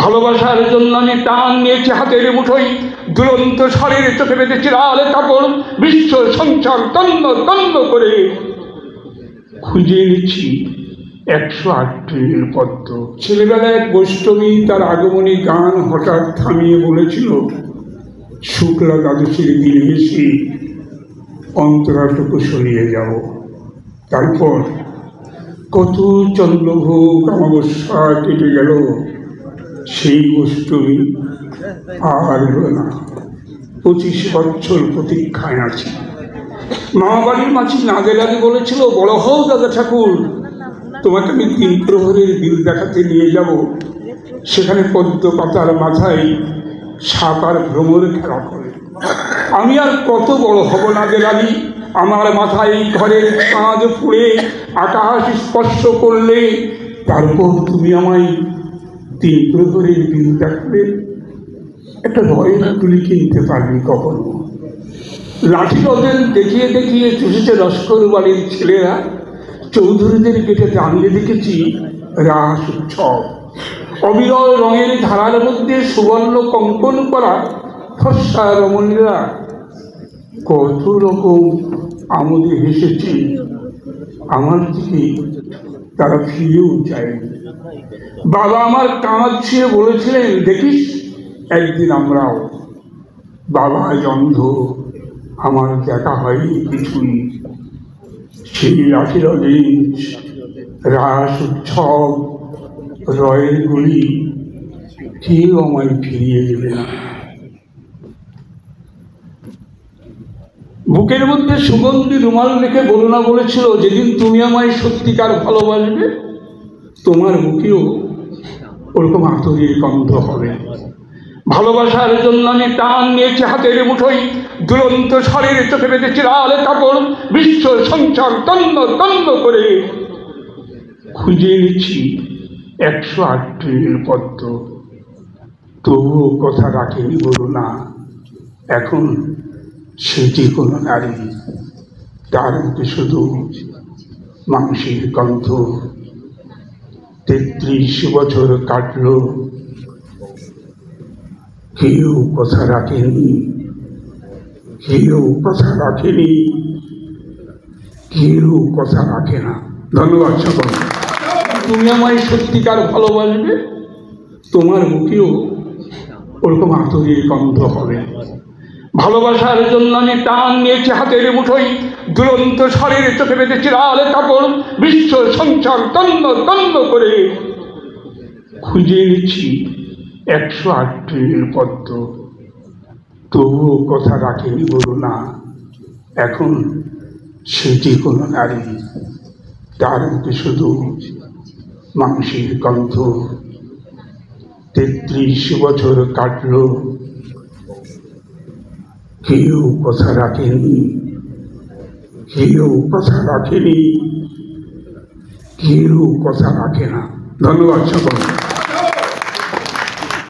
ভালোবাসার জন্য আমি টান নিয়েছি হাতের মুঠোই, দুরন্ত স্বরের চোখে বেঁধে চিরাল কাপড়, বিশ্ব সংসার তন্ন তন্ন করে খুঁজে নিচ্ছি 108 পদ্ম। ছেলেবেলায় এক বৈষ্ণবী তার আগমনী গান হঠাৎ থামিয়ে বলেছিল, শুক্লা দ্বাদশীর দিনে এসে অন্তরাটুকু সরিয়ে যাব। তারপর কত চন্দ্রভোগ অমাবস্যা কেটে গেল, সেই বৈষ্ণবী আর হল না। 25 বছর প্রতীক্ষায় আছি। মামা বাড়ির মাঝি নাদের আলী বলেছিল, বড় হও দাদা ঠাকুর, তোমাকে আমি 3 প্রহরের বিল দেখাতে নিয়ে যাব। সেখানে পদ্ম পাতার মাথায় সাপ আর ভ্রমর খেলা করে। আমি আর কত বড় হব নাদের আলী, আমার মাথায় ঘরের কাঁধ ফুঁড়ে আকাশ স্পর্শ করলে তারপর তুমি আমায় 3 প্রহরের বিল দেখাবে। একটা রয়েল তুলি কিনতে পারবি কখনো? লাঠি রদেল দেখিয়ে দেখিয়ে চুষেছে লস্কর বাড়ির ছেলেরা। চৌধুরীদের গেটে দাঁড়িয়ে দেখেছি রাস উৎসব। অবিরল রঙের ধারার মধ্যে সুবর্ণ কঙ্কন করা ফর্সা রমণীরা কত রকম আমোদে হেসেছে। আমার দিকে তারা ফিরেও যায়নি। বাবা আমার কাঁধ ছুঁয়ে বলেছিলেন, দেখিস একদিন আমরাও। বাবা অন্ধ, আমার দেখা হয়নি কিছুই। সেই লাঠির রেঞ্জ, রাস উৎসব, রয়ের গুলি কেউ আমায় ফিরিয়ে দেবে না। বুকের মধ্যে সুগন্ধি রুমাল রেখে বলো না বলেছিল, যেদিন তুমি আমায় সত্যিকার ভালোবাসবে তোমার বুকেও ওরকম আতরের গন্ধ হবে। ভালোবাসার জন্য আমি টান নিয়েছি হাতের মুঠোই, দুরন্ত স্বরের চোখে বেঁধে চিরাল কাপড়, বিশ্ব সংসার তন্ন তন্ন করে খুঁজে নিচ্ছি 108 পদ্ম। তবুও কথা রাখেনি বলো না। এখন সে যে কোনো নারী, তার মধ্যে শুধু মাংসের গন্ধ। 33 বছর কাটল, কেউ কথা রাখেনি, কেউ কথা রাখেনি, কেউ কথা রাখে না। ধন্যবাদ সকল। তুমি আমায় সত্যিকার ভালোবাসবে তোমার মুখেও ওরকম আতরের গন্ধ হবে। ভালোবাসার জন্য আমি টান নিয়েছি হাতের মুঠোই, দুরন্ত স্বরের চোখে বেঁধে চিরাল কাপড়, বিশ্ব সংসার তন্ন তন্ন করে খুঁজে নিচ্ছি 108 পদ্ম। তবুও কথা রাখেনি বলো না। এখন সে যে কোনো নারী, তার মধ্যে শুধু মাংসের গন্ধ। 33 বছর কাটল, কেউ কথা রাখেনি, কেউ কথা রাখেনি, কেউ কথা রাখে না। ধন্যবাদ সকল।